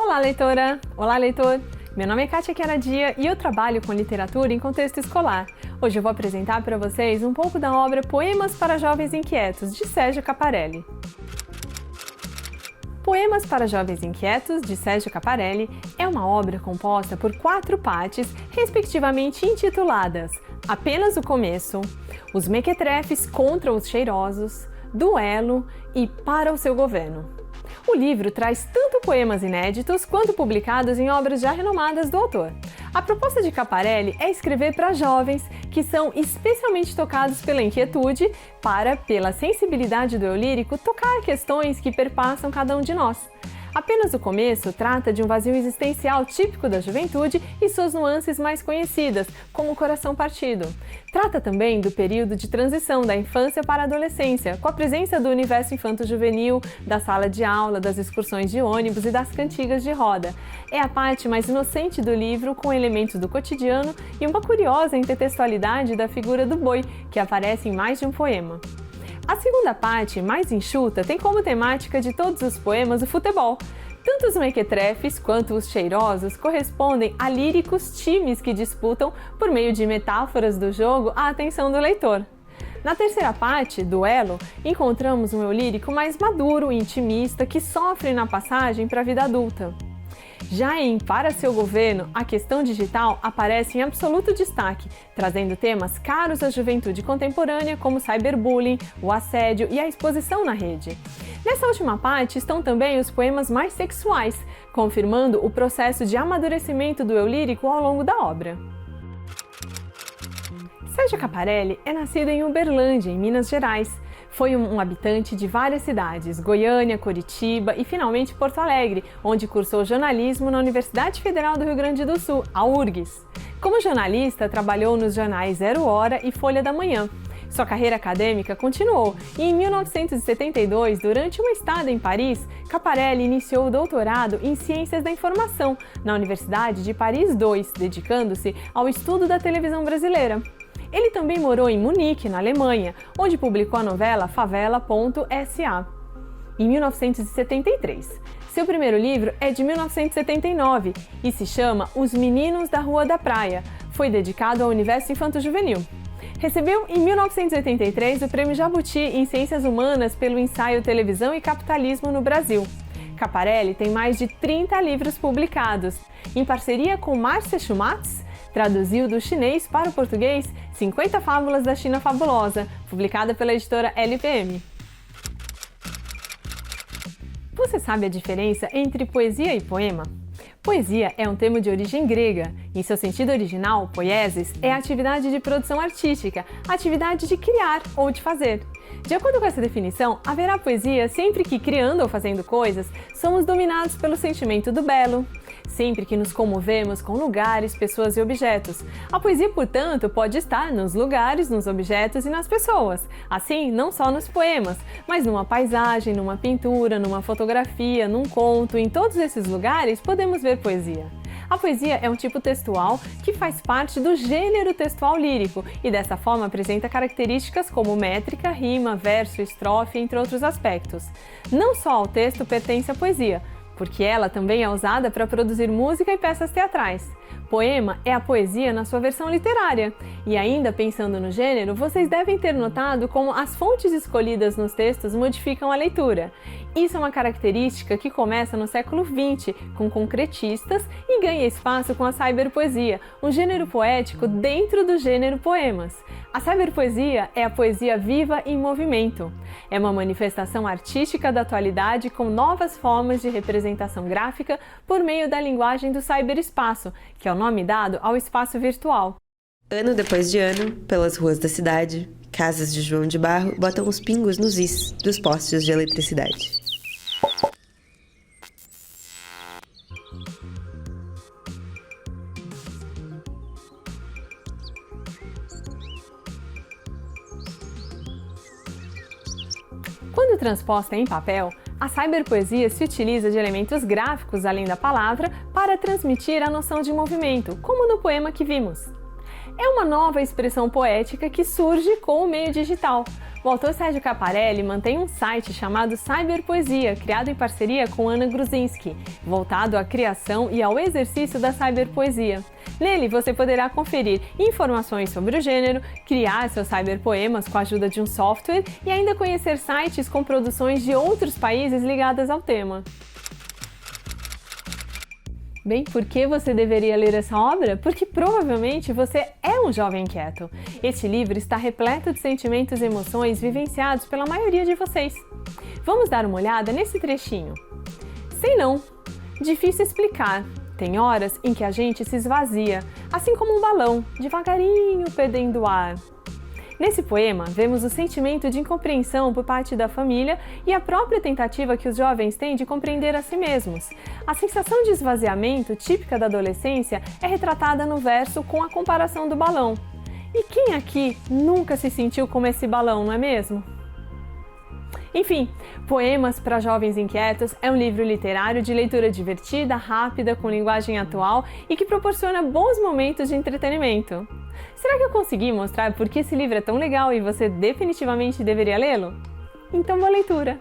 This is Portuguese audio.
Olá, leitora! Olá, leitor! Meu nome é Kátia Chiaradia e eu trabalho com literatura em contexto escolar. Hoje eu vou apresentar para vocês um pouco da obra Poemas para Jovens Inquietos, de Sérgio Caparelli. Poemas para Jovens Inquietos, de Sérgio Caparelli, é uma obra composta por 4 partes, respectivamente intituladas Apenas o Começo, Os Mequetrefes contra os Cheirosos, Duelo e Para o Seu Governo. O livro traz tanto poemas inéditos quanto publicados em obras já renomadas do autor. A proposta de Caparelli é escrever para jovens que são especialmente tocados pela inquietude para, pela sensibilidade do eu lírico, tocar questões que perpassam cada um de nós. Apenas o Começo trata de um vazio existencial típico da juventude e suas nuances mais conhecidas, como o coração partido. Trata também do período de transição da infância para a adolescência, com a presença do universo infanto-juvenil, da sala de aula, das excursões de ônibus e das cantigas de roda. É a parte mais inocente do livro, com elementos do cotidiano e uma curiosa intertextualidade da figura do boi, que aparece em mais de um poema. A segunda parte, mais enxuta, tem como temática de todos os poemas o futebol. Tanto os mequetrefes quanto os cheirosos correspondem a líricos times que disputam, por meio de metáforas do jogo, a atenção do leitor. Na terceira parte, Duelo, encontramos um eu lírico mais maduro e intimista que sofre na passagem para a vida adulta. Já em Para Seu Governo, a questão digital aparece em absoluto destaque, trazendo temas caros à juventude contemporânea como o cyberbullying, o assédio e a exposição na rede. Nessa última parte estão também os poemas mais sexuais, confirmando o processo de amadurecimento do eu lírico ao longo da obra. Sérgio Caparelli é nascido em Uberlândia, em Minas Gerais. Foi um habitante de várias cidades, Goiânia, Curitiba e finalmente Porto Alegre, onde cursou jornalismo na Universidade Federal do Rio Grande do Sul, a URGS. Como jornalista, trabalhou nos jornais Zero Hora e Folha da Manhã. Sua carreira acadêmica continuou e em 1972, durante uma estada em Paris, Caparelli iniciou o doutorado em Ciências da Informação na Universidade de Paris II, dedicando-se ao estudo da televisão brasileira. Ele também morou em Munique, na Alemanha, onde publicou a novela Favela.sa, em 1973. Seu primeiro livro é de 1979 e se chama Os Meninos da Rua da Praia. Foi dedicado ao universo infanto-juvenil. Recebeu em 1983 o Prêmio Jabuti em Ciências Humanas pelo ensaio Televisão e Capitalismo no Brasil. Caparelli tem mais de 30 livros publicados. Em parceria com Márcia Schumatz, traduziu do chinês para o português 50 Fábulas da China Fabulosa, publicada pela editora LPM. Você sabe a diferença entre poesia e poema? Poesia é um termo de origem grega. Em seu sentido original, poiesis é a atividade de produção artística, a atividade de criar ou de fazer. De acordo com essa definição, haverá poesia sempre que, criando ou fazendo coisas, somos dominados pelo sentimento do belo, sempre que nos comovemos com lugares, pessoas e objetos. A poesia, portanto, pode estar nos lugares, nos objetos e nas pessoas. Assim, não só nos poemas, mas numa paisagem, numa pintura, numa fotografia, num conto, em todos esses lugares podemos ver poesia. A poesia é um tipo textual que faz parte do gênero textual lírico e dessa forma apresenta características como métrica, rima, verso, estrofe, entre outros aspectos. Não só ao texto pertence a poesia, porque ela também é usada para produzir música e peças teatrais. Poema é a poesia na sua versão literária. E ainda pensando no gênero, vocês devem ter notado como as fontes escolhidas nos textos modificam a leitura. Isso é uma característica que começa no século XX, com concretistas, e ganha espaço com a cyberpoesia, um gênero poético dentro do gênero poemas. A cyberpoesia é a poesia viva em movimento. É uma manifestação artística da atualidade com novas formas de representação gráfica por meio da linguagem do cyberespaço, que é o nome dado ao espaço virtual. Ano depois de ano, pelas ruas da cidade, casas de João de Barro botam os pingos nos is dos postes de eletricidade. Quando transposta em papel, a cyberpoesia se utiliza de elementos gráficos além da palavra para transmitir a noção de movimento, como no poema que vimos. é uma nova expressão poética que surge com o meio digital. O autor Sérgio Caparelli mantém um site chamado Cyberpoesia, criado em parceria com Ana Gruzinski, voltado à criação e ao exercício da cyberpoesia. Nele você poderá conferir informações sobre o gênero, criar seus cyberpoemas com a ajuda de um software e ainda conhecer sites com produções de outros países ligadas ao tema. Bem, por que você deveria ler essa obra? Porque provavelmente você é um jovem inquieto. Este livro está repleto de sentimentos e emoções vivenciados pela maioria de vocês. Vamos dar uma olhada nesse trechinho. Sei não. Difícil explicar. Tem horas em que a gente se esvazia, assim como um balão, devagarinho perdendo ar. Nesse poema, vemos o sentimento de incompreensão por parte da família e a própria tentativa que os jovens têm de compreender a si mesmos. A sensação de esvaziamento, típica da adolescência, é retratada no verso com a comparação do balão. E quem aqui nunca se sentiu como esse balão, não é mesmo? Enfim, Poemas para Jovens Inquietos é um livro literário de leitura divertida, rápida, com linguagem atual e que proporciona bons momentos de entretenimento. Será que eu consegui mostrar por que esse livro é tão legal e você definitivamente deveria lê-lo? Então, boa leitura!